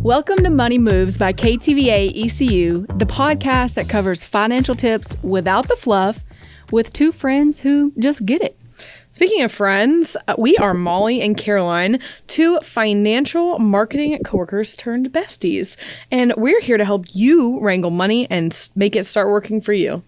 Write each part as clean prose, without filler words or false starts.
Welcome to Money Moves by KTVAECU, the podcast that covers financial tips without the fluff with two friends who just get it. Speaking of friends, we are Mollie and Caroline, two financial marketing coworkers turned besties. And we're here to help you wrangle money and make it start working for you.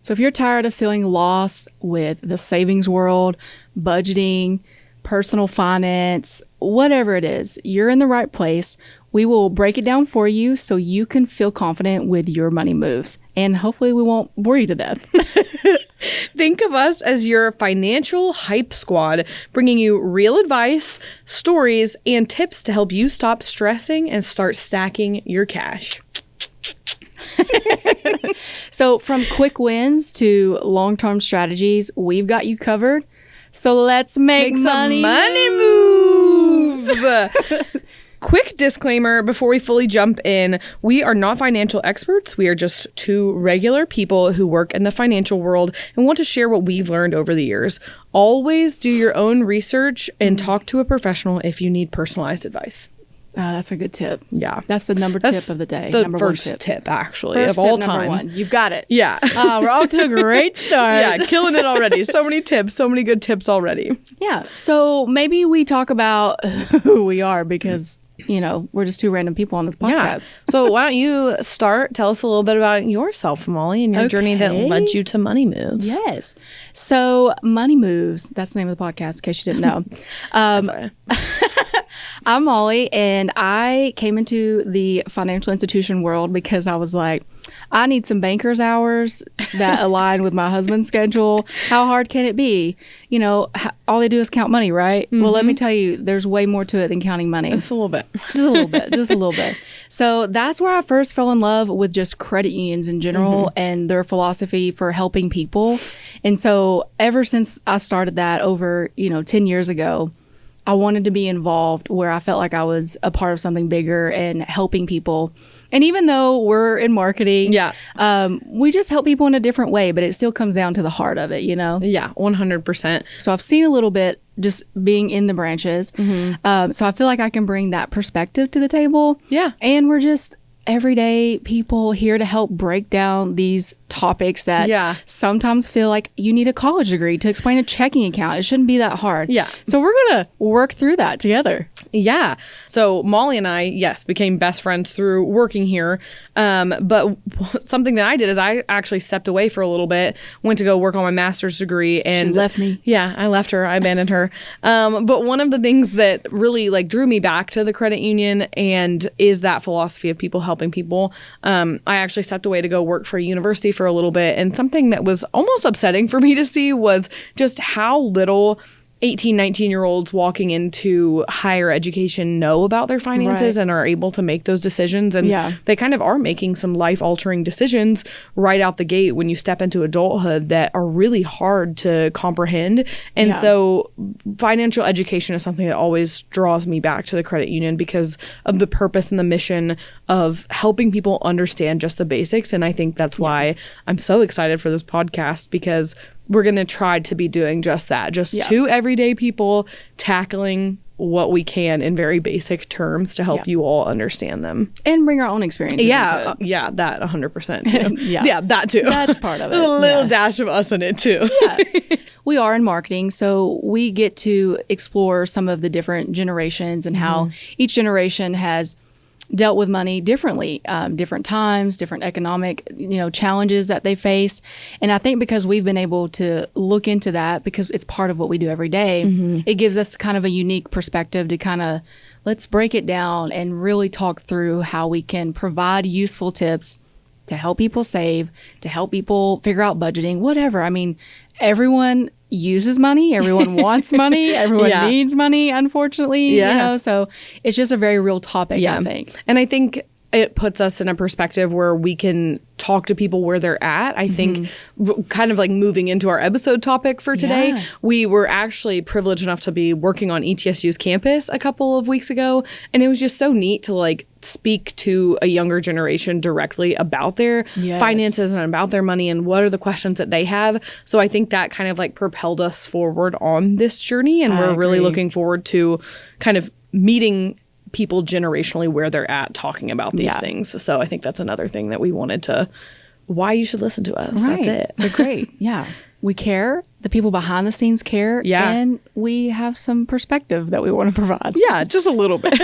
So if you're tired of feeling lost with the savings world, budgeting, personal finance, whatever it is, you're in the right place. We will break it down for you so you can feel confident with your money moves. And hopefully we won't bore you to death. Think of us as your financial hype squad, bringing you real advice, stories, and tips to help you stop stressing and start stacking your cash. So from quick wins to long-term strategies, we've got you covered. So let's make some money moves. Quick disclaimer before we fully jump in, we are not financial experts. We are just two regular people who work in the financial world and want to share what we've learned over the years. Always do your own research and talk to a professional if you need personalized advice. That's a good tip. Yeah. That's the tip of the day. The number first one tip, actually, first of all tip, time. Number one. You've got it. Yeah. We're off to a great start. Yeah, killing it already. So many tips, so many good tips already. Yeah. So maybe we talk about who we are because, you know, we're just two random people on this podcast. Yeah. So why don't you start? Tell us a little bit about yourself, Mollie, and your journey that led you to Money Moves. Yes. So Money Moves, that's the name of the podcast in case you didn't know. I'm Mollie, and I came into the financial institution world because I was like, I need some banker's hours that align with my husband's schedule. How hard can it be? You know, all they do is count money, right? Mm-hmm. Well, let me tell you, there's way more to it than counting money. Just a little bit. Just a little bit. Just a little bit. So that's where I first fell in love with just credit unions in general and their philosophy for helping people. And so ever since I started that over, 10 years ago, I wanted to be involved where I felt like I was a part of something bigger and helping people. And even though we're in marketing, we just help people in a different way, but it still comes down to the heart of it, Yeah, 100%. So I've seen a little bit just being in the branches. So I feel like I can bring that perspective to the table. Yeah. And we're just everyday people here to help break down these topics that sometimes feel like you need a college degree to explain a checking account. It shouldn't be that hard. Yeah. So we're going to work through that together. Yeah. So Mollie and I, became best friends through working here. But something that I did is I actually stepped away for a little bit, went to go work on my master's degree. And she left me. Yeah, I left her. I abandoned her. But one of the things that really drew me back to the credit union and is that philosophy of people helping people. I actually stepped away to go work for a university for a little bit. And something that was almost upsetting for me to see was just how little 18, 19-year-olds walking into higher education know about their finances and are able to make those decisions. And they kind of are making some life-altering decisions right out the gate when you step into adulthood that are really hard to comprehend. And so financial education is something that always draws me back to the credit union because of the purpose and the mission of helping people understand just the basics. And I think that's why I'm so excited for this podcast, because we're going to try to be doing just that. Just two everyday people tackling what we can in very basic terms to help you all understand them. And bring our own experiences into it. Yeah, that 100% too. Yeah, that too. That's part of it. A little dash of us in it too. We are in marketing, so we get to explore some of the different generations and how each generation has dealt with money differently, different times, different economic, challenges that they face. And I think because we've been able to look into that, because it's part of what we do every day, it gives us kind of a unique perspective to kind of, let's break it down and really talk through how we can provide useful tips to help people save, to help people figure out budgeting, whatever. I mean, everyone uses money. Everyone wants money. Everyone needs money, unfortunately. So it's just a very real topic, I think. And I think it puts us in a perspective where we can talk to people where they're at. I think kind of moving into our episode topic for today, we were actually privileged enough to be working on ETSU's campus a couple of weeks ago. And it was just so neat to speak to a younger generation directly about their finances and about their money and what are the questions that they have. So I think that kind of propelled us forward on this journey. And we're really looking forward to kind of meeting people generationally where they're at talking about these things. So I think that's another thing that we wanted to, why you should listen to us. Right. That's it. So great. Yeah. We care. The people behind the scenes care. Yeah. And we have some perspective that we want to provide. Yeah, just a little bit.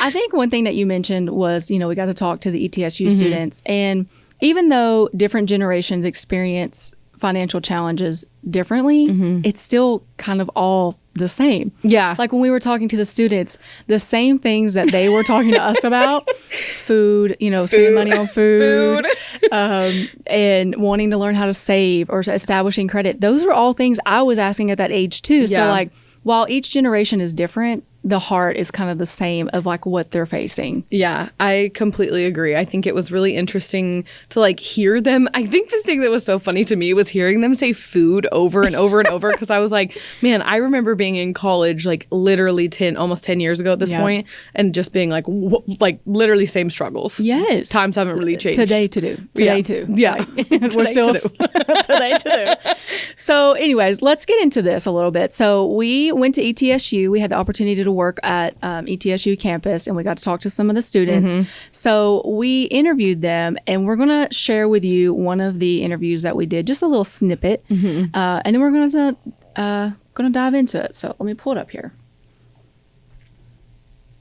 I think one thing that you mentioned was, we got to talk to the ETSU students. And even though different generations experience financial challenges differently, it's still kind of all the same. Yeah. Like when we were talking to the students, the same things that they were talking to us about, food, spending money on food. And wanting to learn how to save or establishing credit. Those were all things I was asking at that age too. Yeah. So like, while each generation is different, the heart is kind of the same of like what they're facing. Yeah, I completely agree. I think it was really interesting to like hear them. I think the thing that was so funny to me was hearing them say food over and over and over, because I was like, man, I remember being in college like literally almost 10 years ago at this point, and just being like literally same struggles. Yes. Times haven't really changed. Today too. Yeah. Like, we're still today to do. So anyways, let's get into this a little bit. So we went to ETSU. We had the opportunity to work at ETSU campus, and we got to talk to some of the students. So we interviewed them, and we're going to share with you one of the interviews that we did, just a little snippet, and then we're going to dive into it. So let me pull it up here,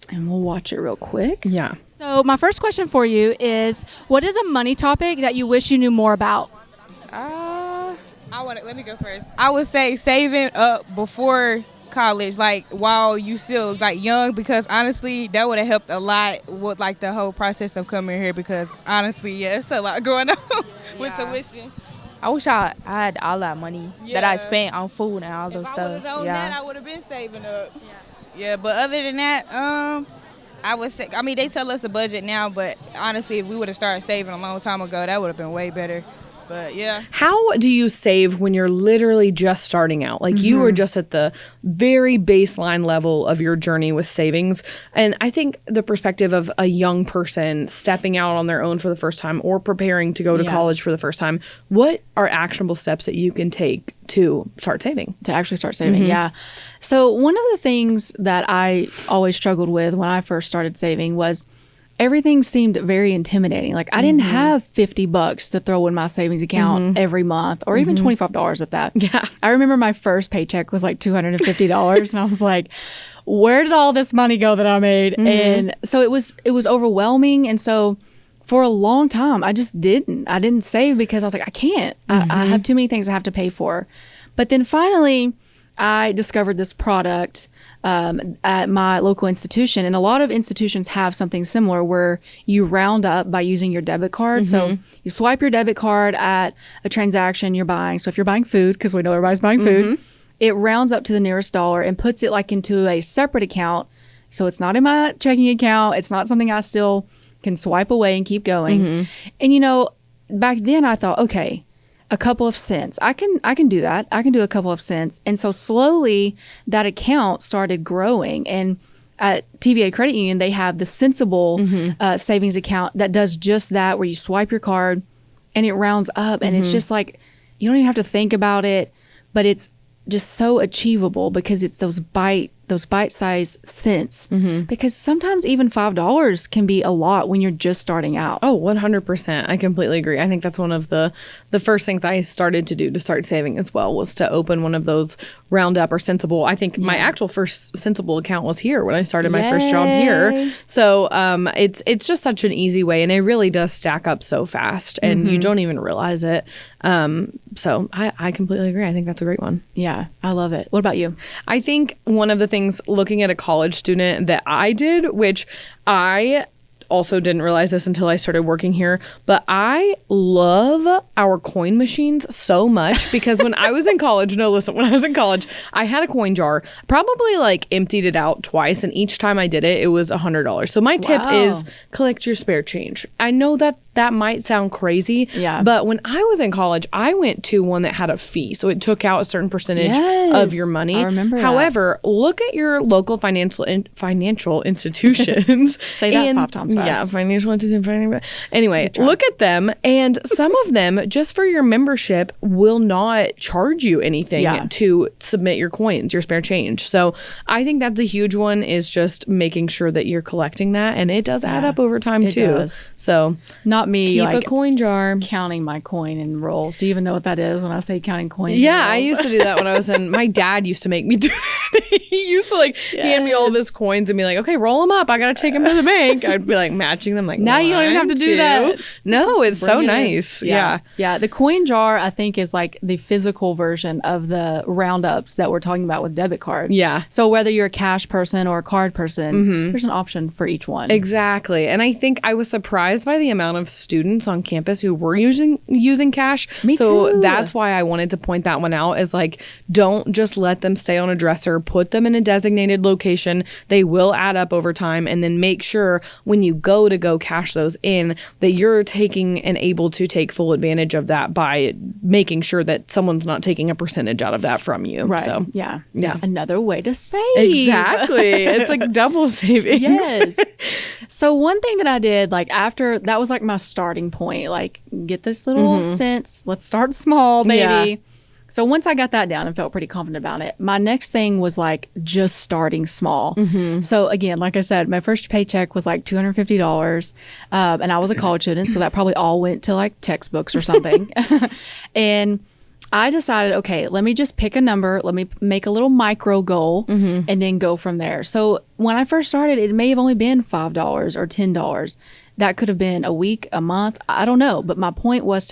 and we'll watch it real quick. Yeah. So my first question for you is, what is a money topic that you wish you knew more about? Let me go first. I would say saving up before college, like while you still like young, because honestly that would have helped a lot with like the whole process of coming here, because honestly it's a lot going on with tuition. I wish I had all that money that I spent on food and all those stuff. If I was on that, I would have been saving up. Yeah, but other than that, I would say, they tell us a budget now, but honestly if we would have started saving a long time ago, that would have been way better. But yeah. How do you save when you're literally just starting out? Like you were just at the very baseline level of your journey with savings. And I think the perspective of a young person stepping out on their own for the first time or preparing to go to college for the first time, what are actionable steps that you can take to start saving? To actually start saving, yeah. So one of the things that I always struggled with when I first started saving was everything seemed very intimidating. Like I didn't have $50 to throw in my savings account every month, or even $25 at that. Yeah. I remember my first paycheck was like $250 and I was like, where did all this money go that I made? And so it was overwhelming. And so for a long time, I didn't save because I was like, I can't. I have too many things I have to pay for. But then finally, I discovered this product at my local institution, and a lot of institutions have something similar where you round up by using your debit card. So you swipe your debit card at a transaction you're buying. So if you're buying food, because we know everybody's buying food, it rounds up to the nearest dollar and puts it like into a separate account. So it's not in my checking account. It's not something I still can swipe away and keep going. And back then I thought, okay, a couple of cents. I can do that. I can do a couple of cents. And so slowly that account started growing. And at TVA Credit Union, they have the Sensible savings account that does just that, where you swipe your card and it rounds up. And it's just like, you don't even have to think about it, but it's just so achievable because it's those bite-sized cents. Because sometimes even $5 can be a lot when you're just starting out. Oh, 100%. I completely agree. I think that's one of the first things I started to do to start saving as well, was to open one of those Roundup or Sensible. I think my actual first Sensible account was here when I started my first job here. So it's just such an easy way, and it really does stack up so fast, and you don't even realize it. So I completely agree. I think that's a great one. Yeah, I love it. What about you? I think one of the things looking at a college student that I did, which I also didn't realize this until I started working here, but I love our coin machines so much because when I was in college, when I was in college, I had a coin jar, probably like emptied it out twice, and each time I did it, it was $100. So my tip is collect your spare change. I know that that might sound crazy. Yeah. But when I was in college, I went to one that had a fee. So it took out a certain percentage of your money. I remember that. However, look at your local financial institutions. Say that 5 times fast. Yeah, financial institution. Anyway, look at them. And some of them, just for your membership, will not charge you anything to submit your coins, your spare change. So I think that's a huge one, is just making sure that you're collecting that. And it does add up over time, too. Does. So not me, keep like, a coin jar. counting my coin and rolls. Do you even know what that is when I say counting coins? Yeah, I used to do that when I was in. My dad used to make me do that. He used to hand me all of his coins and be like, "Okay, roll them up. I gotta take them to the bank." I'd be like matching them. Like, now you don't even have to do that. No, it's so Bring it in. nice. Yeah. The coin jar, I think, is like the physical version of the roundups that we're talking about with debit cards. Yeah. So whether you're a cash person or a card person, there's an option for each one. Exactly. And I think I was surprised by the amount of students on campus who were using cash. Me so too. that's why I wanted to point that one out, is like, don't just let them stay on a dresser. Put them in a designated location. They will add up over time. And then make sure when you go cash those in, that you're taking and able to take full advantage of that by making sure that someone's not taking a percentage out of that from you. Right. So Yeah. Yeah. Another way to save. exactly. It's like double savings. Yes. So one thing that I did, like, after that was like my starting point, like, get this little sense. Let's start small, baby. Yeah. So once I got that down and felt pretty confident about it, my next thing was like just starting small. So again, like I said, my first paycheck was like $250, and I was a college student, so that probably all went to like textbooks or something. And I decided, okay, let me just pick a number. Let me make a little micro goal and then go from there. So when I first started, it may have only been $5 or $10. That could have been a week, a month. I don't know. But my point was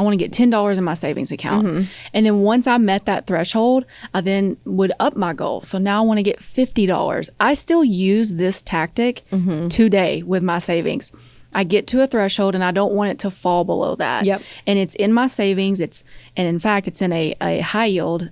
I want to get $10 in my savings account. And then once I met that threshold, I then would up my goal. So now I want to get $50. I still use this tactic today with my savings. I get to a threshold and I don't want it to fall below that. Yep. And it's in my savings. And in fact, it's in a high yield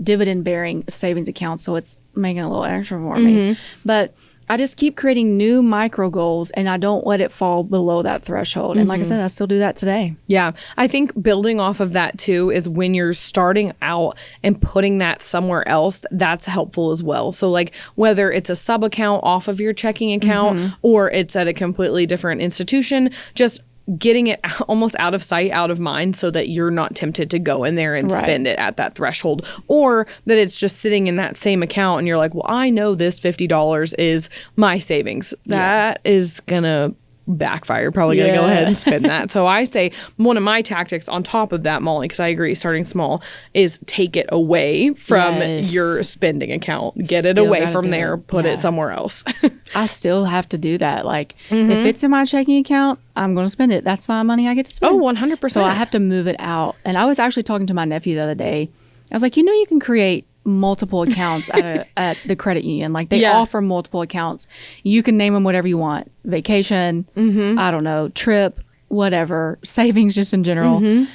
dividend bearing savings account. So it's making a little extra for me. But I just keep creating new micro goals and I don't let it fall below that threshold. And like I said, I still do that today. Yeah. I think building off of that too is when you're starting out and putting that somewhere else, that's helpful as well. So like whether it's a sub account off of your checking account or it's at a completely different institution, just getting it almost out of sight, out of mind, so that you're not tempted to go in there and spend it at that threshold, or that it's just sitting in that same account and you're like, well, I know this $50 is my savings. That is gonna backfire. You're probably gonna go ahead and spend that. So I say one of my tactics on top of that, Molly, because I agree, starting small, is take it away from your spending account. Get it away from there. Put it somewhere else. I still have to do that. Like if it's in my checking account, I'm going to spend it. That's my money I get to spend. Oh, 100%. So I have to move it out. And I was actually talking to my nephew the other day. I was like, you can create multiple accounts at the credit union. Like they offer multiple accounts. You can name them whatever you want. Vacation, I don't know, trip, whatever, savings just in general.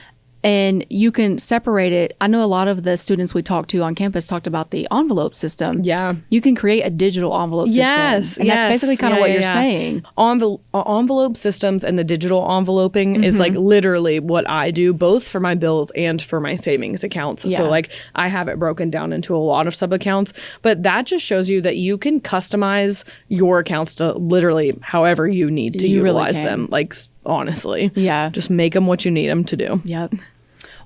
And you can separate it. I know a lot of the students we talked to on campus talked about the envelope system. Yeah. You can create a digital envelope system. And that's basically kind of what you're saying. Envelope systems and the digital enveloping is like literally what I do, both for my bills and for my savings accounts. Yeah. So like I have it broken down into a lot of sub accounts, but that just shows you that you can customize your accounts to literally however you need to utilize them. Like honestly. Yeah. Just make them what you need them to do. Yep.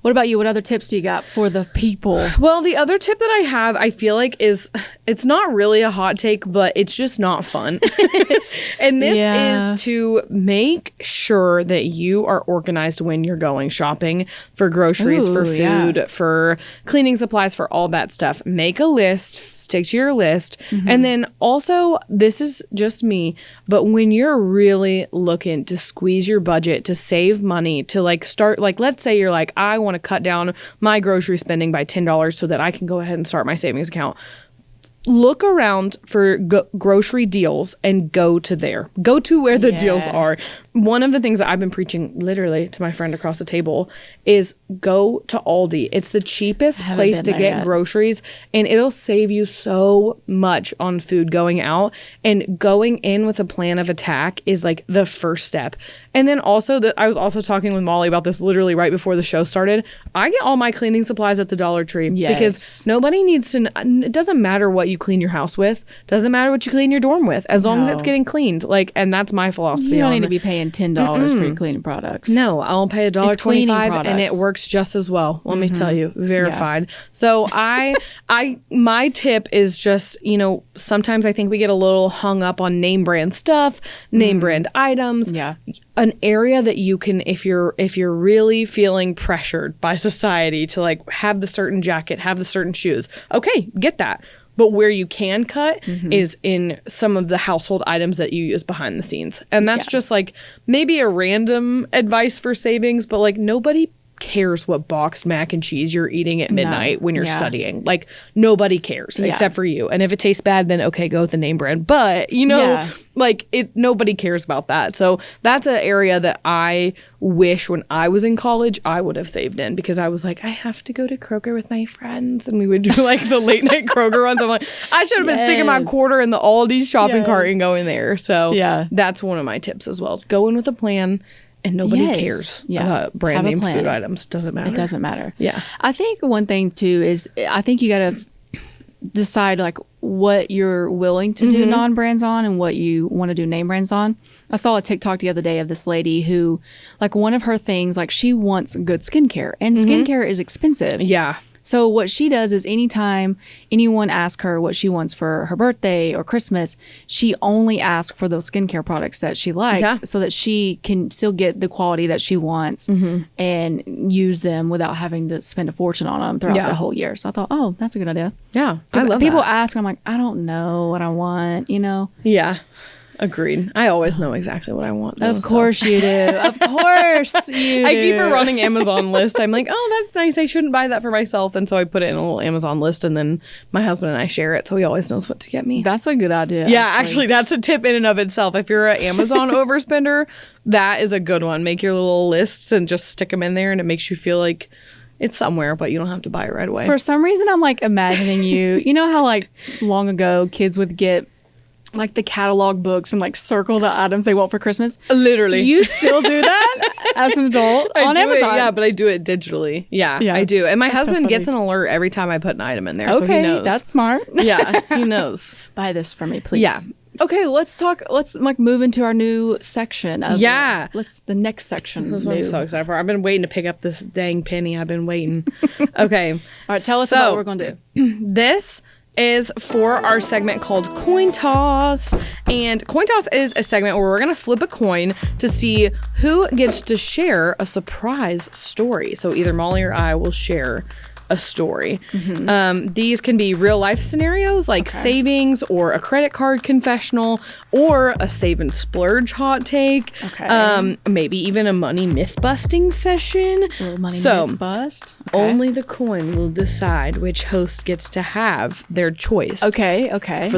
What about you? What other tips do you got for the people? Well, the other tip that I have, I feel like it's not really a hot take, but it's just not fun. And this is to make sure that you are organized when you're going shopping for groceries, for food, for cleaning supplies, for all that stuff. Make a list, stick to your list. And then also, this is just me, but when you're really looking to squeeze your budget, to save money, to like start, like let's say you're like, I want to cut down my grocery spending by $10 so that I can go ahead and start my savings account. Look around for grocery deals and go to where the deals are. one of the things that I've been preaching literally to my friend across the table is go to Aldi. It's the cheapest place to get groceries, and it'll save you so much on food going out. And going in with a plan of attack is like the first step. And then also, I was also talking with Molly about this literally right before the show started. I get all my cleaning supplies at the Dollar Tree because nobody needs to. It doesn't matter what you clean your house with. Doesn't matter what you clean your dorm with, as long as it's getting cleaned. Like, and that's my philosophy. You don't need to be paying $10 for your cleaning products. No, I'll pay $1.25 and it works just as well. Let me tell you, verified. Yeah. So my tip is just, sometimes I think we get a little hung up on name brand stuff, name brand items. Yeah. An area that you can, if you're really feeling pressured by society to like have the certain jacket, have the certain shoes, okay, get that. But where you can cut is in some of the household items that you use behind the scenes. And that's just like maybe a random advice for savings, but like nobody cares what boxed mac and cheese you're eating at midnight when you're studying. Like nobody cares except for you. And if it tastes bad, then okay, go with the name brand. But nobody cares about that. So that's an area that I wish when I was in college I would have saved in, because I was like, I have to go to Kroger with my friends, and we would do like the late night Kroger runs. I'm like, I should have been sticking my quarter in the Aldi shopping cart and going there. So that's one of my tips as well. Go in with a plan. And nobody cares about brand name food items. Doesn't matter. It doesn't matter. Yeah. I think one thing too is I think you got to decide like what you're willing to do non-brands on and what you want to do name brands on. I saw a TikTok the other day of this lady who, like, one of her things, like, she wants good skincare, and skincare is expensive. Yeah. So what she does is anytime anyone asks her what she wants for her birthday or Christmas, she only asks for those skincare products that she likes so that she can still get the quality that she wants and use them without having to spend a fortune on them throughout the whole year. So I thought, oh, that's a good idea. Yeah. I love people ask, I'm like, I don't know what I want, Yeah. Agreed. I always know exactly what I want, though, Of course you do. Of course you do. I keep a running Amazon list. I'm like, oh, that's nice. I shouldn't buy that for myself. And so I put it in a little Amazon list, and then my husband and I share it, so he always knows what to get me. That's a good idea. Yeah, actually, that's a tip in and of itself. If you're an Amazon overspender, that is a good one. Make your little lists and just stick them in there, and it makes you feel like it's somewhere, but you don't have to buy it right away. For some reason, I'm like imagining you know how like long ago kids would get like the catalog books and like circle the items they want for Christmas. Literally. You still do that as an adult on Amazon? Yeah, but I do it digitally. Yeah, I do. And my husband gets an alert every time I put an item in there, so he knows. That's smart. Yeah, he knows. Buy this for me, please. Yeah. Okay, let's like move into our new section. The next section. This is what I'm so excited for. I've been waiting to pick up this dang penny. I've been waiting. Okay. All right, tell us about what we're going to do. This is for our segment called Coin Toss. And Coin Toss is a segment where we're going to flip a coin to see who gets to share a surprise story. So either Molly or I will share a story. These can be real life scenarios like savings or a credit card confessional or a save and splurge hot take. Maybe even a money myth busting session. A little money myth bust. Only the coin will decide which host gets to have their choice. For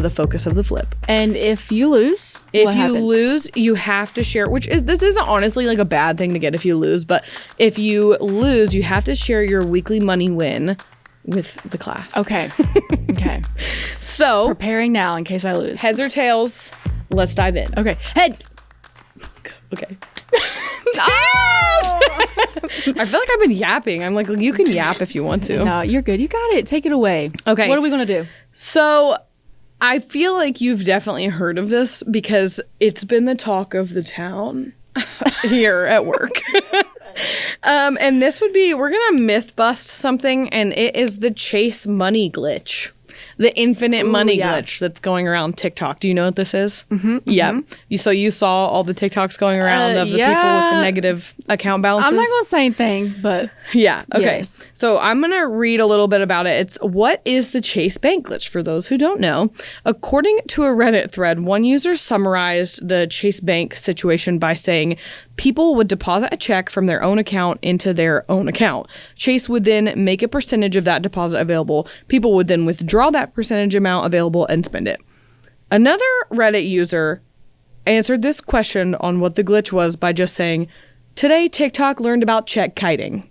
the focus of the flip. And if you lose, what happens? You have to share, this isn't honestly like a bad thing to get if you lose, but if you lose, you have to share your weekly money win with the class. Okay. So preparing now in case I lose. Heads or tails? Let's dive in. Okay. Heads. Okay. I feel like I've been yapping. I'm like, you can yap if you want to. No, you're good. You got it. Take it away. Okay. What are we going to do? So I feel like you've definitely heard of this because it's been the talk of the town here at work. And this would be, we're going to myth bust something, and it is the Chase money glitch. The infinite money glitch that's going around TikTok. Do you know what this is? So you saw all the TikToks going around of the people with the negative account balances? I'm not going to say anything, but... Yeah, okay. Yes. So I'm going to read a little bit about it. It's, what is the Chase bank glitch, for those who don't know? According to a Reddit thread, one user summarized the Chase bank situation by saying people would deposit a check from their own account into their own account. Chase would then make a percentage of that deposit available. People would then withdraw that percentage amount available and spend it. Another Reddit user answered this question on what the glitch was by just saying, today TikTok learned about check kiting.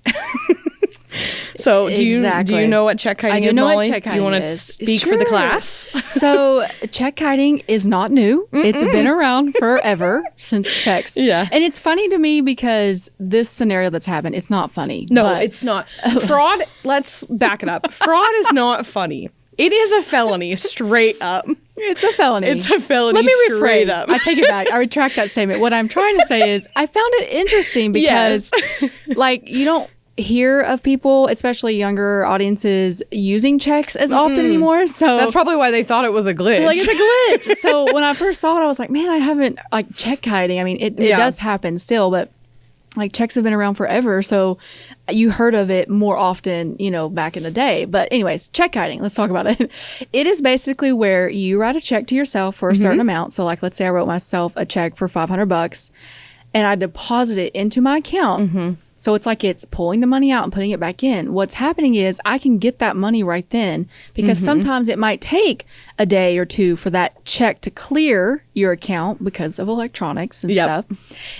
So do you know what check kiting is, Mollie? I do know what check kiting is. You want to speak for the class? So check kiting is not new. It's been around forever since checks. Yeah. And it's funny to me because this scenario that's happened, it's not funny. No, it's not. Fraud, let's back it up. Fraud is not funny. It is a felony, straight up. It's a felony. It's a felony. Let me straight rephrase. Up. I take it back. I retract that statement. What I'm trying to say is I found it interesting because like you don't hear of people, especially younger audiences, using checks as often anymore. So that's probably why they thought it was a glitch. Like, it's a glitch. So when I first saw it, I was like, man, I haven't like check kiting. I mean, it does happen still, but like checks have been around forever. So you heard of it more often, back in the day. But anyways, check kiting, let's talk about it. It is basically where you write a check to yourself for a certain amount. So like, let's say I wrote myself a check for $500 and I deposit it into my account. So it's like it's pulling the money out and putting it back in. What's happening is I can get that money right then because sometimes it might take a day or two for that check to clear your account because of electronics and stuff.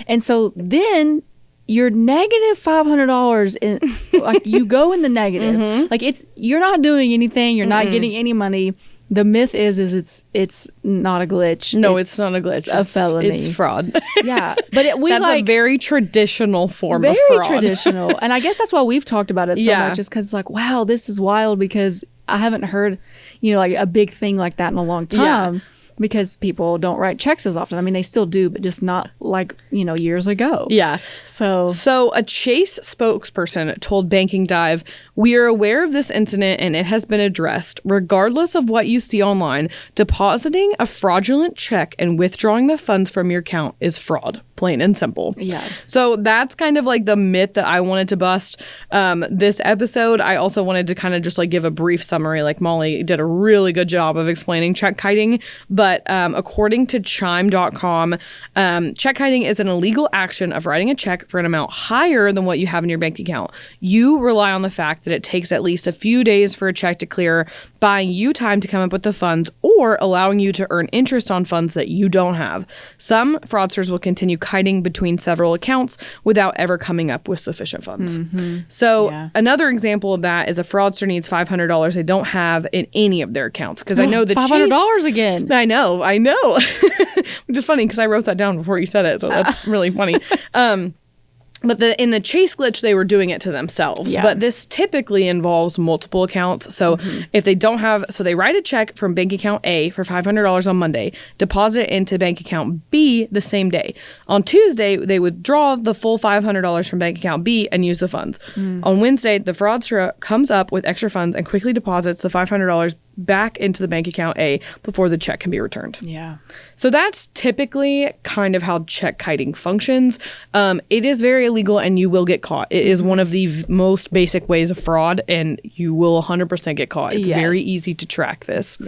And so then you're negative $500 in, like you go in the negative. Like you're not doing anything. You're not getting any money. The myth is it's not a glitch. No, it's not a glitch. A felony. It's fraud. Yeah, but that's a very traditional form of fraud. Very traditional, and I guess that's why we've talked about it so much. Is because it's like, wow, this is wild because I haven't heard, like a big thing like that in a long time. Because people don't write checks as often. I mean, they still do, but just not like, years ago. Yeah. So a Chase spokesperson told Banking Dive, "We are aware of this incident and it has been addressed. Regardless of what you see online, depositing a fraudulent check and withdrawing the funds from your account is fraud. Plain and simple." Yeah. So that's kind of like the myth that I wanted to bust. This episode, I also wanted to kind of just like give a brief summary. Like Mollie did a really good job of explaining check kiting. But according to chime.com, check kiting is an illegal action of writing a check for an amount higher than what you have in your bank account. You rely on the fact that it takes at least a few days for a check to clear, buying you time to come up with the funds or allowing you to earn interest on funds that you don't have. Some fraudsters will continue kiting between several accounts without ever coming up with sufficient funds. So another example of that is a fraudster needs $500 they don't have in any of their accounts. Because I know that $500 again. I know. Which is funny because I wrote that down before you said it. So that's really funny. But in the Chase glitch, they were doing it to themselves. Yeah. But this typically involves multiple accounts. So if they don't have, so they write a check from bank account A for $500 on Monday, deposit it into bank account B the same day. On Tuesday, they withdraw the full $500 from bank account B and use the funds. On Wednesday, the fraudster comes up with extra funds and quickly deposits the $500 back into the bank account A before the check can be returned. Yeah. So that's typically kind of how check kiting functions. It is very illegal and you will get caught. It is one of the most basic ways of fraud and you will 100% get caught. It's very easy to track this.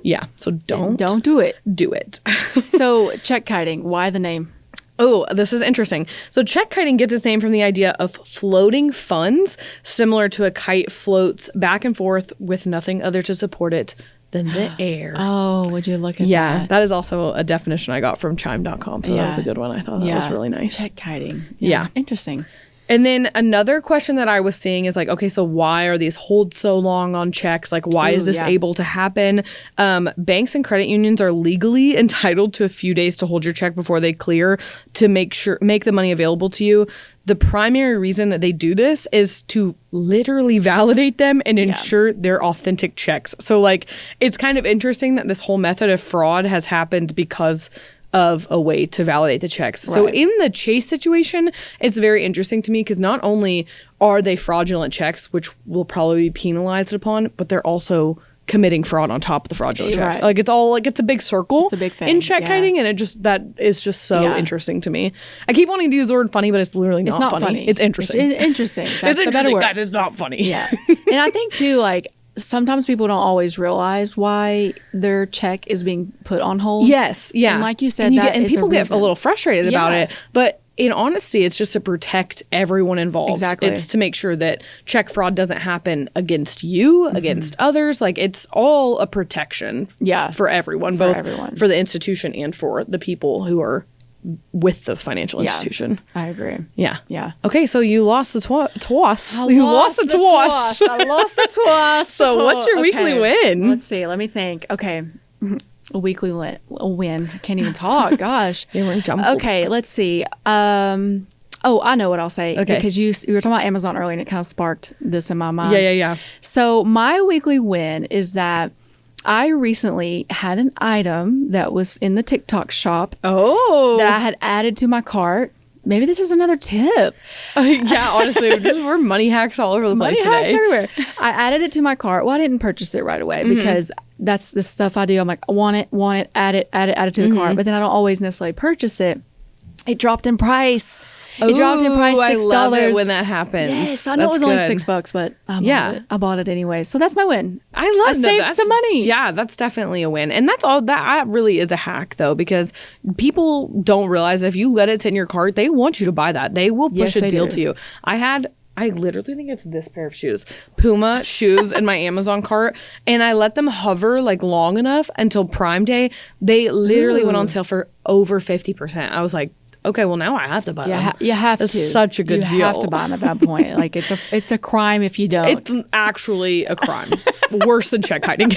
Yeah. So don't do it. Do it. So check kiting, why the name? Oh, this is interesting. So check kiting gets its name from the idea of floating funds, similar to a kite floats back and forth with nothing other to support it than the air. Oh, would you look at that? Yeah, that is also a definition I got from chime.com. So that was a good one. I thought that was really nice. Check kiting. Yeah. Interesting. And then another question that I was seeing is like, okay, so why are these holds so long on checks? Like, why is this able to happen? Banks and credit unions are legally entitled to a few days to hold your check before they clear to make the money available to you. The primary reason that they do this is to literally validate them and ensure they're authentic checks. So like, it's kind of interesting that this whole method of fraud has happened because of a way to validate the checks. Right. So in the Chase situation, it's very interesting to me because not only are they fraudulent checks, which will probably be penalized upon, but they're also committing fraud on top of the fraudulent checks. Like it's all like it's a big circle. It's a big thing in check kiting, and that is just so interesting to me. I keep wanting to use the word funny, but it's literally not funny. It's interesting. It's interesting. That's it's the better word. Guys, it's not funny. Yeah. And I think too, like sometimes people don't always realize why their check is being put on hold. Yes, yeah. And like you said, and people get a little frustrated about it. But in honesty, it's just to protect everyone involved. Exactly. It's to make sure that check fraud doesn't happen against you, against others. Like, it's all a protection for everyone, both for the institution and for the people who are with the financial institution. I agree. Yeah. Yeah. Okay, so you lost the toss. You lost the toss. I lost the toss. So what's your weekly win? Let's see. Let me think. Okay. A weekly win. I can't even talk. Gosh. They weren't jumbled. Okay, let's see. Oh, I know what I'll say. Okay. Because you were talking about Amazon earlier and it kind of sparked this in my mind. Yeah. So my weekly win is that I recently had an item that was in the TikTok shop that I had added to my cart. Maybe this is another tip. Yeah, honestly, we're money hacks all over the place today. Money hacks everywhere. I added it to my cart. Well, I didn't purchase it right away because that's the stuff I do. I'm like, I want it, add it to the cart. But then I don't always necessarily purchase it. It dropped in price. It dropped in price, $6. I love it when that happens. Yes, I know it was only $6, but I bought it anyway. So that's my win. I love that. Saved some money. Yeah, that's definitely a win. And that's all. That really is a hack, though, because people don't realize that if you let it sit in your cart, they want you to buy that. They will push a deal to you. I literally think it's this pair of shoes, Puma shoes in my Amazon cart. And I let them hover like long enough until Prime Day. They literally went on sale for over 50%. I was like, okay, well, now I have to buy them. You have to. It's such a good deal. You have to buy them at that point. Like, it's a crime if you don't. It's actually a crime. Worse than check hiding.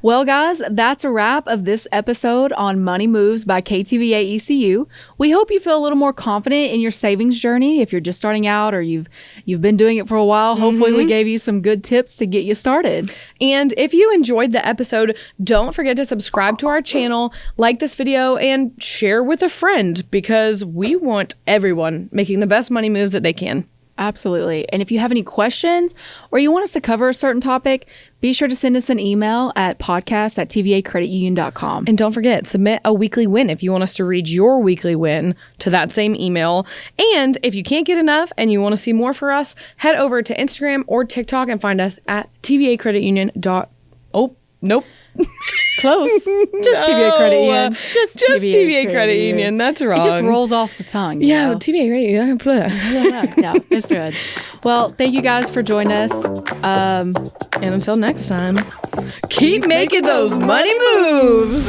Well, guys, that's a wrap of this episode on Money Moves by KTVAECU. We hope you feel a little more confident in your savings journey. If you're just starting out or you've been doing it for a while, hopefully we gave you some good tips to get you started. And if you enjoyed the episode, don't forget to subscribe to our channel, like this video, and share with a friend because we want everyone making the best money moves that they can. Absolutely. And if you have any questions or you want us to cover a certain topic, be sure to send us an email at podcast@tvacreditunion.com. And don't forget, submit a weekly win if you want us to read your weekly win to that same email. And if you can't get enough and you want to see more for us, head over to Instagram or TikTok and find us at tvacreditunion. Oh, nope. Close. Just TVA Credit Union. Just TVA Credit Union. That's wrong. It just rolls off the tongue. Yeah, TVA Credit Union. Yeah, it's good. Well, thank you guys for joining us. And until next time, keep making those money moves.